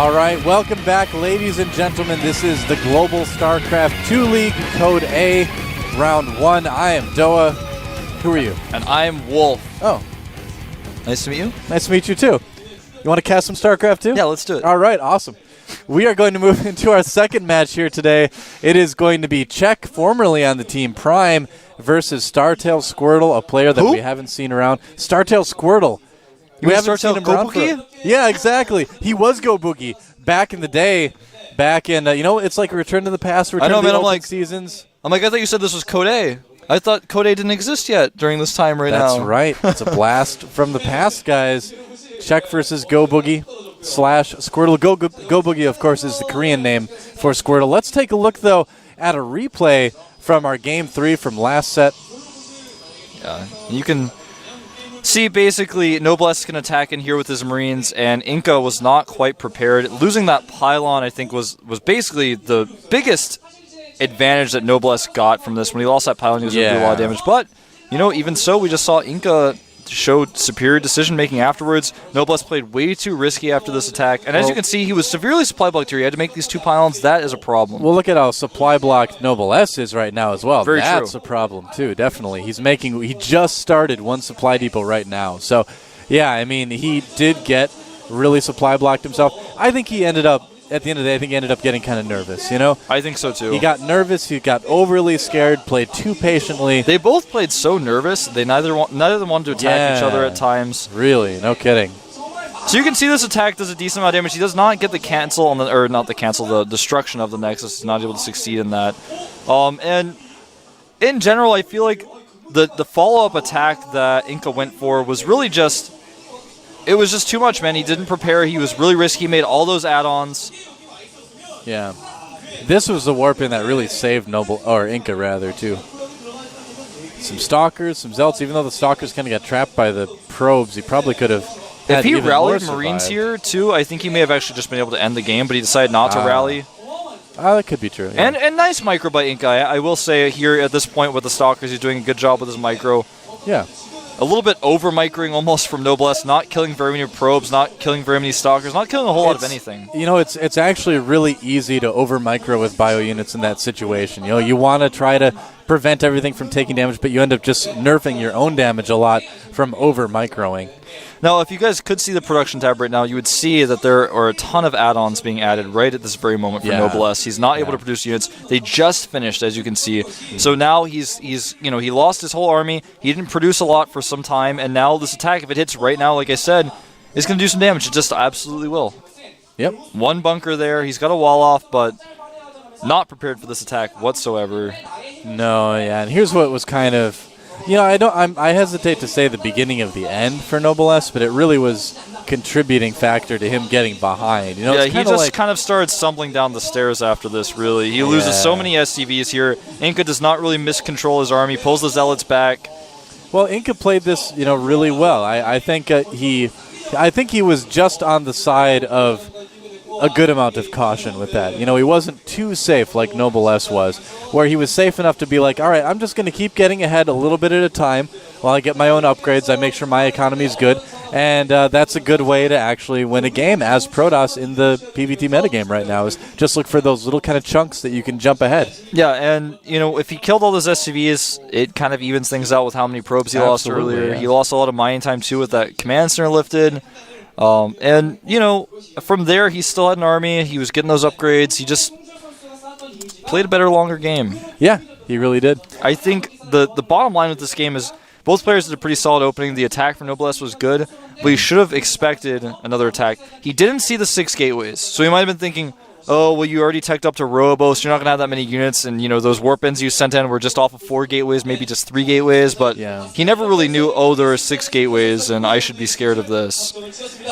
All right, welcome back, ladies and gentlemen. This is the Global StarCraft 2 League, Code A, Round 1. I am Doa. Who are you? And I'm Wolf. Oh. Nice to meet you. Nice to meet you, too. You want to cast some StarCraft 2? Yeah, let's do it. All right, awesome. We are going to move into our second match here today. It is going to be Czech, formerly on the team Prime, versus Startail Squirtle, a player that we haven't seen around. Startail Squirtle. We haven't seen him around for... Yeah, exactly. He was Go Boogie back in the day. Back in, it's like Return to the Past, Return to the open seasons. I thought you said this was Code A. I thought Code A didn't exist yet during this time now. That's right. It's a blast from the past, guys. Czech versus Go Boogie / Squirtle. Go Boogie, of course, is the Korean name for Squirtle. Let's take a look, though, at a replay from our Game 3 from last set. Yeah, you can see basically Noblesse can attack in here with his Marines, and Inca was not quite prepared. Losing that pylon, I think, was basically the biggest advantage that Noblesse got from this. When he lost that pylon, he was going to do a lot of damage. But, even so, we just saw Inca showed superior decision-making afterwards. Noblesse played way too risky after this attack. And as you can see, he was severely supply blocked here. He had to make these 2 pylons. That is a problem. Well, look at how supply blocked Noblesse is right now as well. Very That's true. a problem, too, definitely. He just started 1 supply depot right now. So, yeah, he did get really supply blocked himself. I think he ended up, at the end of the day, getting kind of nervous, I think so, too. He got nervous. He got overly scared, played too patiently. They both played so nervous. They neither of them wanted to attack each other at times. Really, no kidding. So you can see this attack does a decent amount of damage. He does not get the cancel on the destruction of the Nexus. He's not able to succeed in that. And in general, I feel like the follow-up attack that Inca went for was really just... It was just too much, man. He didn't prepare. He was really risky. He made all those add-ons. Yeah. This was the warping that really saved Inca, rather, too. Some Stalkers, some Zelts. Even though the Stalkers kind of got trapped by the probes, he probably could have had If he even rallied more Marines survive. here, too, I think he may have actually just been able to end the game, but he decided not to rally. That could be true. Yeah. And nice micro by Inca. I will say here at this point with the Stalkers, he's doing a good job with his micro. Yeah. A little bit over-microing almost from Noblesse, not killing very many probes, not killing very many Stalkers, not killing a whole lot of anything. It's actually really easy to over-micro with bio units in that situation. You want to try to prevent everything from taking damage, but you end up just nerfing your own damage a lot from over-microing. Now, if you guys could see the production tab right now, you would see that there are a ton of add-ons being added right at this very moment for Noblesse. He's not able to produce units. They just finished, as you can see. So now he lost his whole army. He didn't produce a lot for some time, and now this attack, if it hits right now, like I said, is going to do some damage. It just absolutely will. Yep. 1 bunker there. He's got a wall off, but not prepared for this attack whatsoever. No, yeah. And here's what was kind of... I hesitate to say the beginning of the end for Noblesse, but it really was contributing factor to him getting behind. He just kind of started stumbling down the stairs after this, really. He loses so many SCVs here. Inca does not really miscontrol his army, pulls the Zealots back. Well, Inca played this, really well. I think he was just on the side of a good amount of caution with that. He wasn't too safe like Noblesse was, where he was safe enough to be like, all right, I'm just going to keep getting ahead a little bit at a time while I get my own upgrades. I make sure my economy is good, and that's a good way to actually win a game as Protoss in the PvT metagame right now, is just look for those little kind of chunks that you can jump ahead. Yeah, and, if he killed all those SCVs, it kind of evens things out with how many probes he lost earlier. Yeah. He lost a lot of mining time, too, with that command center lifted. And, from there, he still had an army. He was getting those upgrades. He just played a better, longer game. Yeah, he really did. I think the bottom line with this game is both players did a pretty solid opening. The attack for Noblesse was good, but he should have expected another attack. He didn't see the 6 gateways, so he might have been thinking, oh, well, you already teched up to Robo, so you're not going to have that many units, and, those warp ins you sent in were just off of 4 gateways, maybe just 3 gateways, but he never really knew, oh, there are 6 gateways, and I should be scared of this.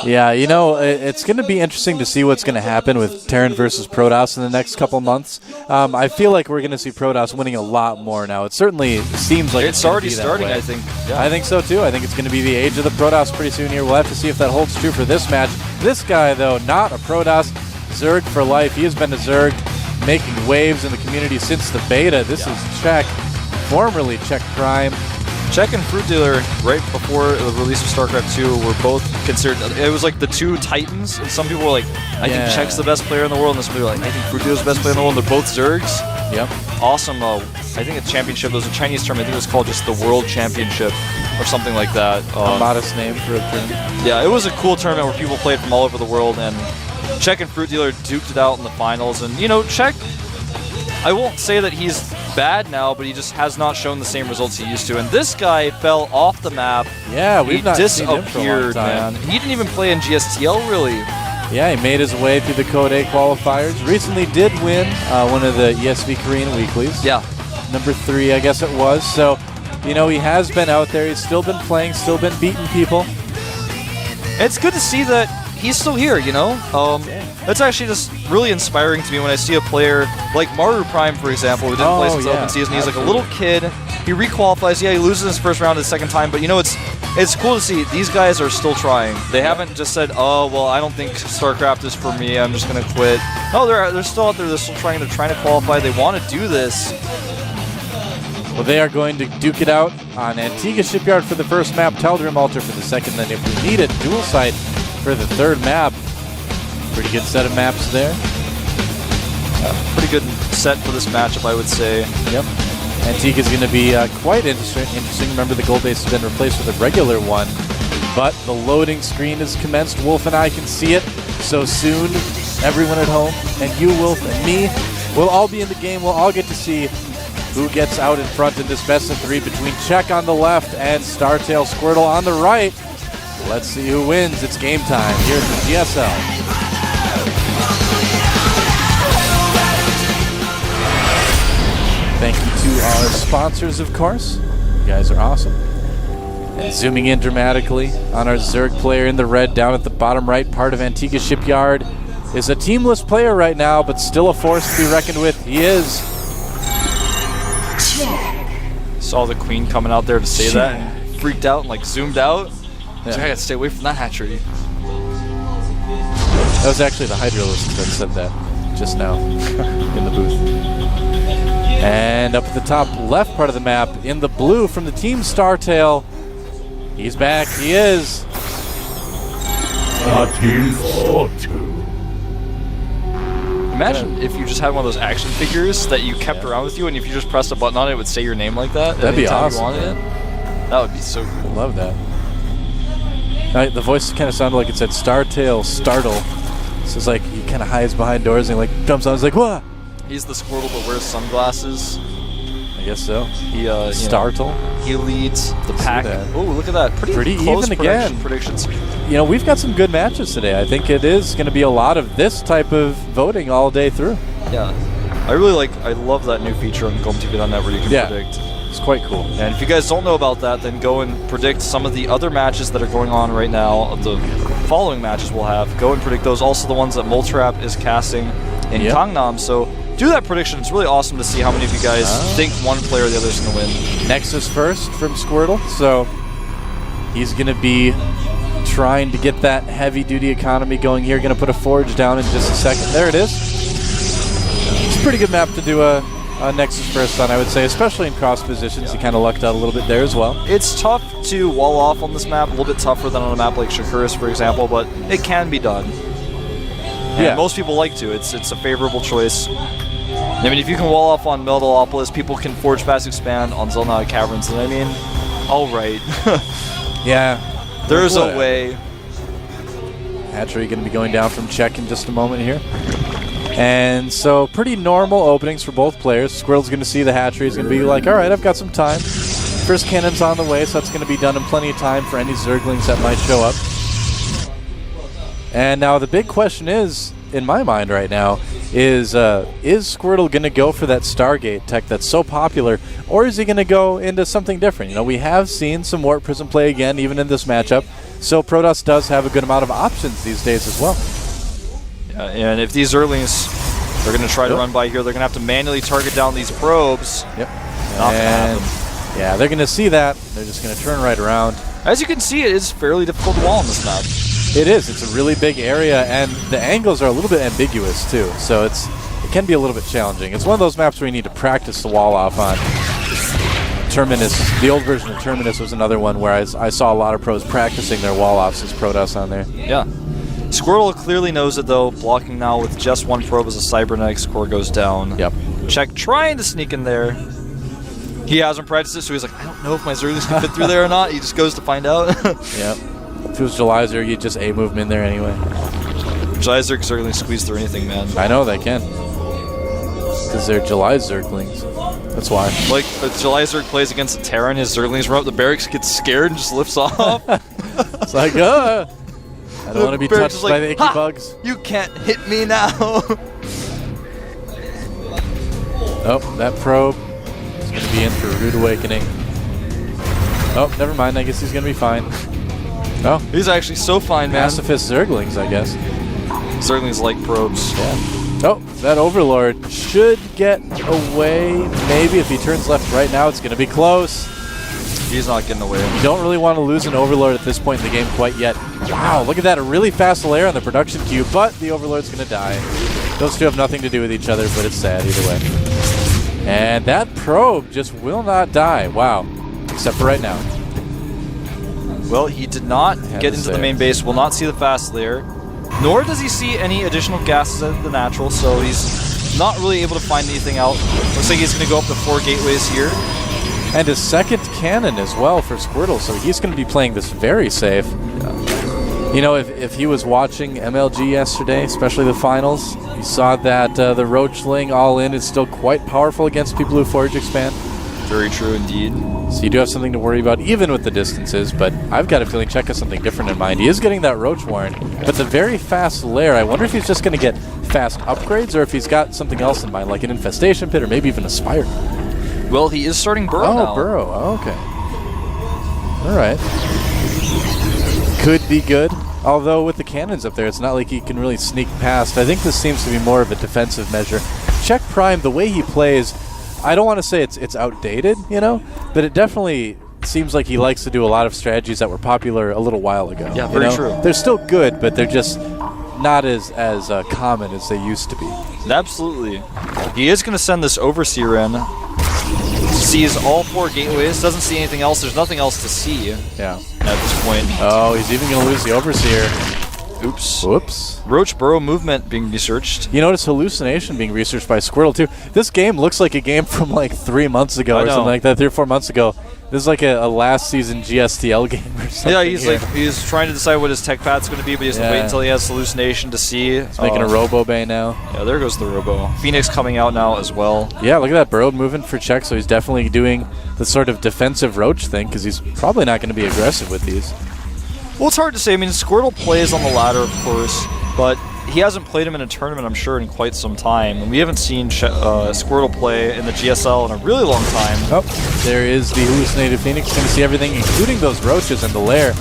Yeah, it's going to be interesting to see what's going to happen with Terran versus Protoss in the next couple months. I feel like we're going to see Protoss winning a lot more now. It certainly seems like it's already starting, I think. Yeah. I think so, too. I think it's going to be the age of the Protoss pretty soon here. We'll have to see if that holds true for this match. This guy, though, not a Protoss. Zerg for life. He has been a Zerg making waves in the community since the beta. This is Czech, formerly Czech Prime. Czech and Fruit Dealer, right before the release of StarCraft 2, were both considered. It was like the two titans, and some people were like, I think Czech's the best player in the world, and some people were like, I think Fruit Dealer's the best player in the world, and they're both Zergs. Yep. Awesome. I think a championship. There was a Chinese term. I think it was called just the World Championship or something like that. A modest name for a tournament. Yeah, it was a cool tournament where people played from all over the world, and Czech and Fruit Dealer duked it out in the finals. And, you know, Czech, I won't say that he's bad now, but he just has not shown the same results he used to. And this guy fell off the map. Yeah, we've not seen him for a long time. Man. He didn't even play in GSTL, really. Yeah, he made his way through the Code A qualifiers. Recently did win one of the ESV Korean weeklies. Yeah. Number 3, I guess it was. So, you know, he has been out there. He's still been playing, still been beating people. It's good to see that he's still here, you know? It's actually just really inspiring to me when I see a player like Maru Prime, for example, who didn't play since the open season. He's like a little kid. He requalifies. Yeah, he loses his first round the second time, but you know, it's cool to see these guys are still trying. They haven't just said, oh, well, I don't think StarCraft is for me. I'm just going to quit. No, they're still out there. They're still trying. They're trying to qualify. They want to do this. Well, they are going to duke it out on Antigua Shipyard for the first map, Teldrim Altar for the second. Then if we need it, Dual Sight for the third map. Pretty good set of maps there. Pretty good set for this matchup, I would say. Yep. Antigua's going to be quite interesting. Remember, the gold base has been replaced with a regular one. But the loading screen has commenced. Wolf and I can see it. So soon, everyone at home, and you, Wolf, and me, will all be in the game. We'll all get to see who gets out in front in this best of 3 between Czech on the left and Startail Squirtle on the right. Let's see who wins. It's game time here at the GSL. Thank you to our sponsors, of course. You guys are awesome. And zooming in dramatically on our Zerg player in the red down at the bottom right part of Antigua Shipyard is a teamless player right now, but still a force to be reckoned with. He is. Saw the queen coming out there to say that. And freaked out and like zoomed out. Yeah. So I gotta stay away from that hatchery. That was actually the Hydralist that said that just now in the booth. And up at the top left part of the map, in the blue from the team Startail, he's back. He is. Imagine if you just had one of those action figures that you kept around with you, and if you just pressed a button on it, it would say your name like that. That'd be awesome. You wanted it. That would be so cool. Love that. The voice kind of sounded like it said Startail Startle. So it's like he kind of hides behind doors and like jumps on. He's like, what? He's the Squirtle but wears sunglasses. I guess so. He Startle. He leads the pack. Oh, look at that! Pretty close even again. Predictions. You know, we've got some good matches today. I think it is going to be a lot of this type of voting all day through. Yeah, I love that new feature on GomTV.net where you can predict. It's quite cool. And if you guys don't know about that, then go and predict some of the other matches that are going on right now. The following matches we'll have. Go and predict those. Also the ones that Moltrap is casting in Gangnam. So do that prediction. It's really awesome to see how many of you guys think one player or the other is going to win. Nexus first from Squirtle. So he's going to be trying to get that heavy-duty economy going here. Going to put a forge down in just a second. There it is. It's a pretty good map to do a Nexus first on, I would say, especially in cross positions. He kind of lucked out a little bit there as well. It's tough to wall off on this map, a little bit tougher than on a map like Shakuris, for example, but it can be done. And most people like to. It's a favorable choice. I mean, if you can wall off on Metalopolis, people can forge fast expand on Zelnod Caverns, and I mean, all right. There's a way. Hatchery going to be going down from Czech in just a moment here. And so pretty normal openings for both players. Squirtle's going to see the hatchery. He's going to be like, all right, I've got some time. First cannon's on the way, so that's going to be done in plenty of time for any Zerglings that might show up. And now the big question is, in my mind right now, is Squirtle going to go for that Stargate tech that's so popular, or is he going to go into something different? You know, we have seen some Warp Prism play again, even in this matchup, so Protoss does have a good amount of options these days as well. Yeah, and if these Zerglings are going to try to run by here, they're going to have to manually target down these probes. Not gonna happen. Yeah, they're going to see that. They're just going to turn right around. As you can see, it is fairly difficult to wall on this map. It is. It's a really big area, and the angles are a little bit ambiguous, too. So it can be a little bit challenging. It's one of those maps where you need to practice the wall off on. Terminus, the old version of Terminus was another one where I saw a lot of pros practicing their wall offs as Protoss on there. Yeah. Squirtle clearly knows it though, blocking now with just one probe as a Cybernetic score goes down. Yep. Check trying to sneak in there. He hasn't practiced it, so he's like, I don't know if my Zerglings can fit through there or not. He just goes to find out. Yep. If it was July Zerg, you'd just A-move him in there anyway. July Zerg Zerglings squeeze through anything, man. I know they can. Because they're July Zerglings. That's why. Like, if July Zerg plays against a Terran, his Zerglings run up the barracks, gets scared, and just lifts off. It's like, I don't want to be touched by the icky bugs. You can't hit me now. Oh, that probe is going to be in for a rude awakening. Oh, never mind. I guess he's going to be fine. Oh, he's actually so fine, man. Pacifist Zerglings, I guess. Zerglings like probes. Yeah. Oh, that Overlord should get away. Maybe if he turns left right now, it's going to be close. He's not getting away. You don't really want to lose an Overlord at this point in the game quite yet. Wow, look at that. A really fast layer on the production queue, but the Overlord's going to die. Those two have nothing to do with each other, but it's sad either way. And that probe just will not die. Wow. Except for right now. Well, he did not get into the main base, will not see the fast layer, nor does he see any additional gases at the natural, so he's not really able to find anything out. Looks like he's going to go up to 4 gateways here. And a second cannon as well for Squirtle, so he's going to be playing this very safe. You know, if he was watching MLG yesterday, especially the finals, he saw that the Roachling all-in is still quite powerful against people who Forge expand. Very true indeed. So you do have something to worry about, even with the distances, but I've got a feeling Czech has something different in mind. He is getting that Roach Warren, but the very fast lair, I wonder if he's just going to get fast upgrades, or if he's got something else in mind, like an Infestation Pit, or maybe even a Spire. Well, he is starting Burrow now. Oh, Burrow. Oh, okay. All right. Could be good. Although with the cannons up there, it's not like he can really sneak past. I think this seems to be more of a defensive measure. Czech Prime, the way he plays, I don't want to say it's outdated, you know, but it definitely seems like he likes to do a lot of strategies that were popular a little while ago. Yeah, very true. They're still good, but they're just not as common as they used to be. Absolutely. He is going to send this Overseer in. Sees all 4 gateways, doesn't see anything else. There's nothing else to see at this point. Oh, he's even going to lose the Overseer. Oops. Whoops. Roach Burrow movement being researched. You notice hallucination being researched by Squirtle, too. This game looks like a game from like 3 months ago or something like that, 3 or 4 months ago. This is like a last season GSTL game or something. Yeah, he's trying to decide what his tech path's going to be, but he has to wait until he has hallucination to see. He's making a Robo Bay now. Yeah, there goes the Robo. Phoenix coming out now as well. Yeah, look at that Burrow movement for Czech, so he's definitely doing the sort of defensive Roach thing, because he's probably not going to be aggressive with these. Well, it's hard to say. I mean, Squirtle plays on the ladder, of course, but he hasn't played him in a tournament, I'm sure, in quite some time. And we haven't seen Squirtle play in the GSL in a really long time. Oh, there is the hallucinated Phoenix. He's going to see everything, including those Roaches in the lair.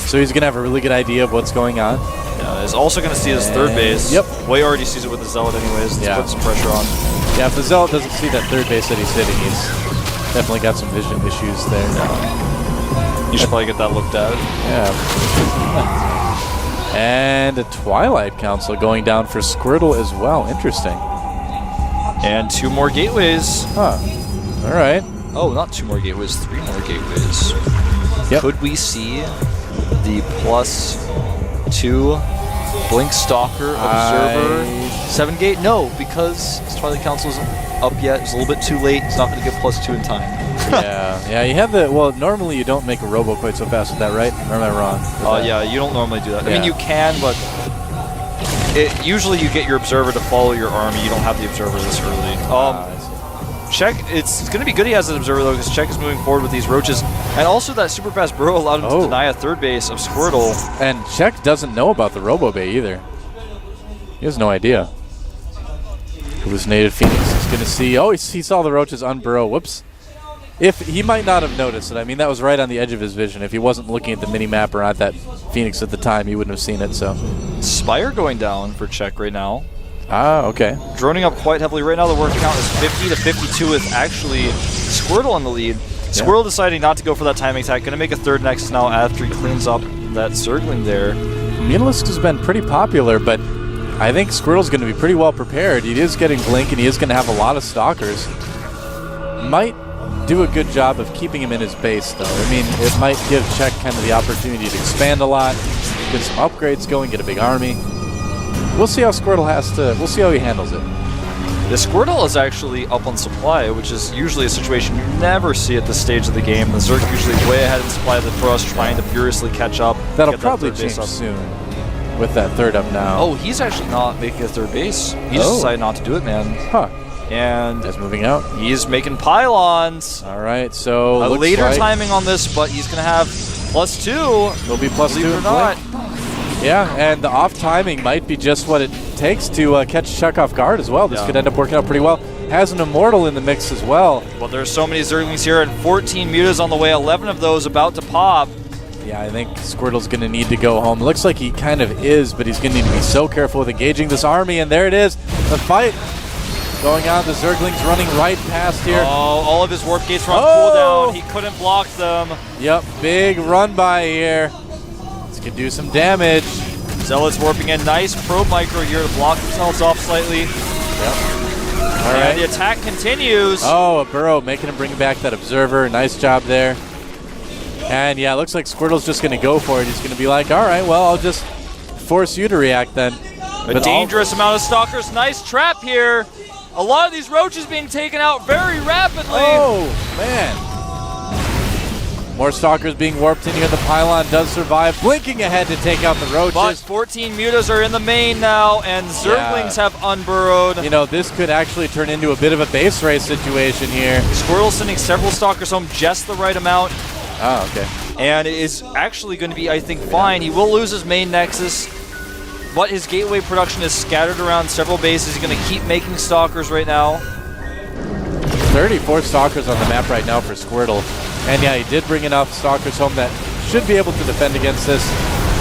So he's going to have a really good idea of what's going on. Yeah, he's also going to see his third base. Yep. Well, he already sees it with the Zealot anyways. Let's put some pressure on. Yeah, if the Zealot doesn't see that third base that he's hitting, he's definitely got some vision issues there. Yeah. You should probably get that looked at. Yeah. And a Twilight Council going down for Squirtle as well. Interesting. And 2 more gateways. Huh. All right. Oh, not 2 more gateways, 3 more gateways. Yep. Could we see the +2 Blink Stalker Observer 7 gate? No, because Twilight Council isn't up yet. It's a little bit too late. It's not going to get +2 in time. Yeah, you have the, well, normally you don't make a Robo quite so fast with that, right? Or am I wrong? Yeah, you don't normally do that. Yeah. I mean, you can, but usually you get your Observer to follow your army. You don't have the Observer this early. Czech, it's going to be good he has an Observer, though, because Czech is moving forward with these Roaches. And also that super fast Burrow allowed him to deny a third base of Squirtle. And Czech doesn't know about the Robo Bay either. He has no idea. Hallucinated Phoenix is going to see, he saw the Roaches on Burrow. Whoops. If he might not have noticed it. I mean, that was right on the edge of his vision. If he wasn't looking at the mini-map or at that Phoenix at the time, he wouldn't have seen it, so. Spire going down for Czech right now. Ah, okay. Droning up quite heavily. Right now the word count is 50 to 52 with actually Squirtle on the lead. Squirtle deciding not to go for that timing attack. Going to make a third Nexus now after he cleans up that Zergling there. Mutalisk has been pretty popular, but I think Squirtle's going to be pretty well prepared. He is getting Blink, and he is going to have a lot of Stalkers. Might do a good job of keeping him in his base, though. I mean, it might give Czech kind of the opportunity to expand a lot, get some upgrades going, get a big army. We'll see how Squirtle we'll see how he handles it. The Squirtle is actually up on supply, which is usually a situation you never see at this stage of the game. The Zerg usually way ahead in supply of the Frost, trying to furiously catch up. That'll probably change soon with that third up now. Oh, he's actually not making a third base. He just decided not to do it, man. Huh. And that's moving out. He's making pylons. All right, so a later timing on this, but he's going to have +2. It'll be +2 or not. Yeah, and the off timing might be just what it takes to catch Czech off guard as well. This could end up working out pretty well. Has an Immortal in the mix as well. Well, there's so many Zerglings here, and 14 mutas on the way, 11 of those about to pop. Yeah, I think Squirtle's going to need to go home. Looks like he kind of is, but he's going to need to be so careful with engaging this army, and there it is. The fight going on. The Zerglings running right past here. Oh, all of his warp gates were on cooldown. He couldn't block them. Yep, big run by here. Can do some damage. Zealots warping in. Nice probe micro here to block themselves off slightly. Yep. All and right. the attack continues. Oh, a burrow making him bring back that observer. Nice job there. And yeah, it looks like Squirtle's just going to go for it. He's going to be like, all right, well, I'll just force you to react then. A dangerous amount of stalkers. Nice trap here. A lot of these roaches being taken out very rapidly. Oh, man. More stalkers being warped in here. The pylon does survive. Blinking ahead to take out the roaches. But 14 mutas are in the main now, and Zerglings have unburrowed. You know, this could actually turn into a bit of a base race situation here. Squirtle sending several stalkers home just the right amount. Oh, okay. And it is actually going to be, I think, fine. He will lose his main nexus, but his gateway production is scattered around several bases. He's going to keep making stalkers right now. 34 stalkers on the map right now for Squirtle. And yeah, he did bring enough stalkers home that should be able to defend against this.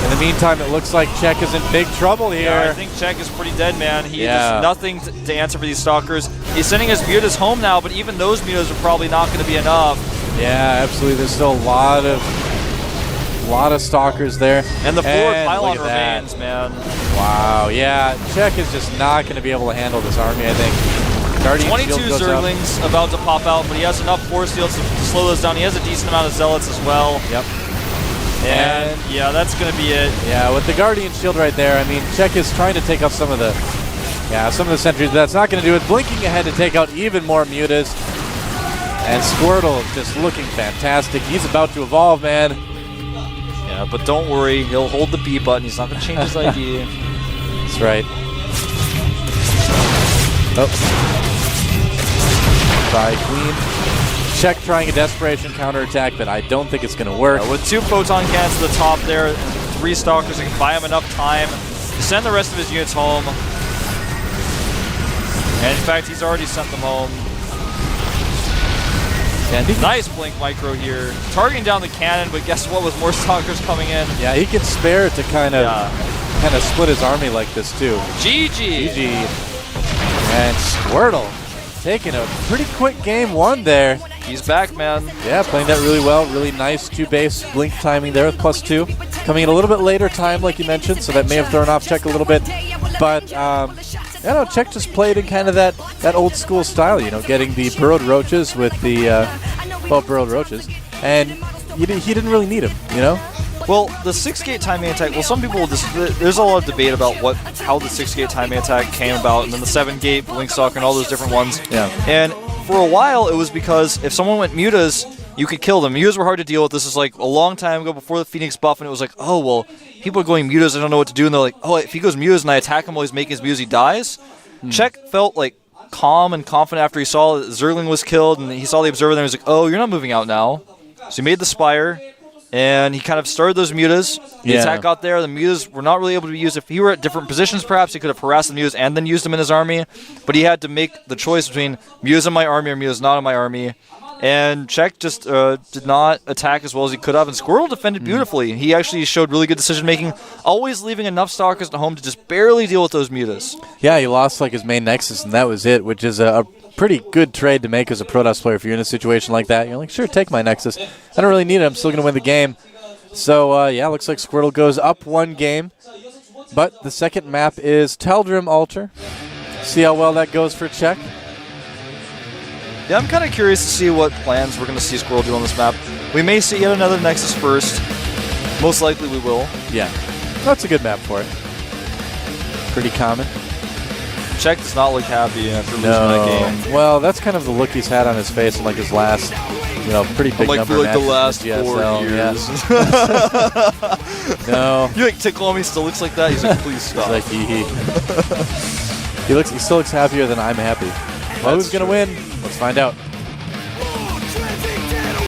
In the meantime, it looks like Czech is in big trouble here. Yeah, I think Czech is pretty dead, man. He has nothing to answer for these stalkers. He's sending his mutas home now, but even those mutas are probably not going to be enough. Yeah, absolutely. There's still a lot of stalkers there. And the forward pylon remains, man. Wow, yeah. Czech is just not going to be able to handle this army, I think. Guardian 22 Zerglings about to pop out, but he has enough force fields to slow those down. He has a decent amount of Zealots as well. Yep. And yeah, that's going to be it. Yeah, with the Guardian Shield right there, I mean, Czech is trying to take out some of the sentries, but that's not going to do it. Blinking ahead to take out even more mutas. And Squirtle just looking fantastic. He's about to evolve, man. Yeah, but don't worry. He'll hold the B button. He's not going to change his ID. That's right. Oh. By Queen. Czech trying a desperation counterattack, but I don't think it's going to work. With 2 photon cannons to the top there, and 3 stalkers, he can buy him enough time to send the rest of his units home. And in fact, he's already sent them home. Nice blink micro here. Targeting down the cannon, but guess what? With more stalkers coming in. Yeah, he can spare to kind of split his army like this too. GG. And Squirtle taking a pretty quick game 1 there. He's back, man. Yeah, playing that really well. Really nice 2 base blink timing there with +2. Coming in a little bit later time, like you mentioned, so that may have thrown off Czech a little bit. But I don't know, Czech just played in kind of that old school style, you know, getting the burrowed roaches with the burrowed roaches, and he didn't really need him, you know. Well, the 6-gate timing attack, well, some people, there's a lot of debate about how the 6-gate timing attack came about, and then the 7-gate, Blink Stalker, and all those different ones. Yeah. And for a while, it was because if someone went mutas, you could kill them. Mutas were hard to deal with. This is like a long time ago before the Phoenix buff, and it was like, oh, well, people are going mutas, I don't know what to do, and they're like, oh, if he goes mutas and I attack him while he's making his mutas, he dies. Czech felt like calm and confident after he saw that Zergling was killed, and he saw the Observer, and he was like, oh, you're not moving out now. So he made the Spire. And he kind of started those mutas. The attack got there. The mutas were not really able to be used. If he were at different positions, perhaps he could have harassed the mutas and then used them in his army. But he had to make the choice between mutas in my army or mutas not in my army. And Czech just did not attack as well as he could have. And Squirtle defended beautifully. He actually showed really good decision-making, always leaving enough stalkers at home to just barely deal with those mutas. Yeah, he lost like his main nexus, and that was it, which is a pretty good trade to make as a Protoss player if you're in a situation like that. You're like, sure, take my nexus. I don't really need it. I'm still going to win the game. So, yeah, looks like Squirtle goes up 1 game. But the second map is Teldrim Altar. See how well that goes for Czech. Yeah, I'm kind of curious to see what plans we're going to see Squirtle do on this map. We may see yet another Nexus first. Most likely we will. Yeah. That's a good map for it. Pretty common. Check does not look happy after losing that game. Well, that's kind of the look he's had on his face in like his last, pretty big number for like the matches last in 4 GSL. years. Yeah. No. You think Tickle still looks like that? He's like, please stop. He's like, he still looks happier than I'm happy. Well, who's going to win? Let's find out.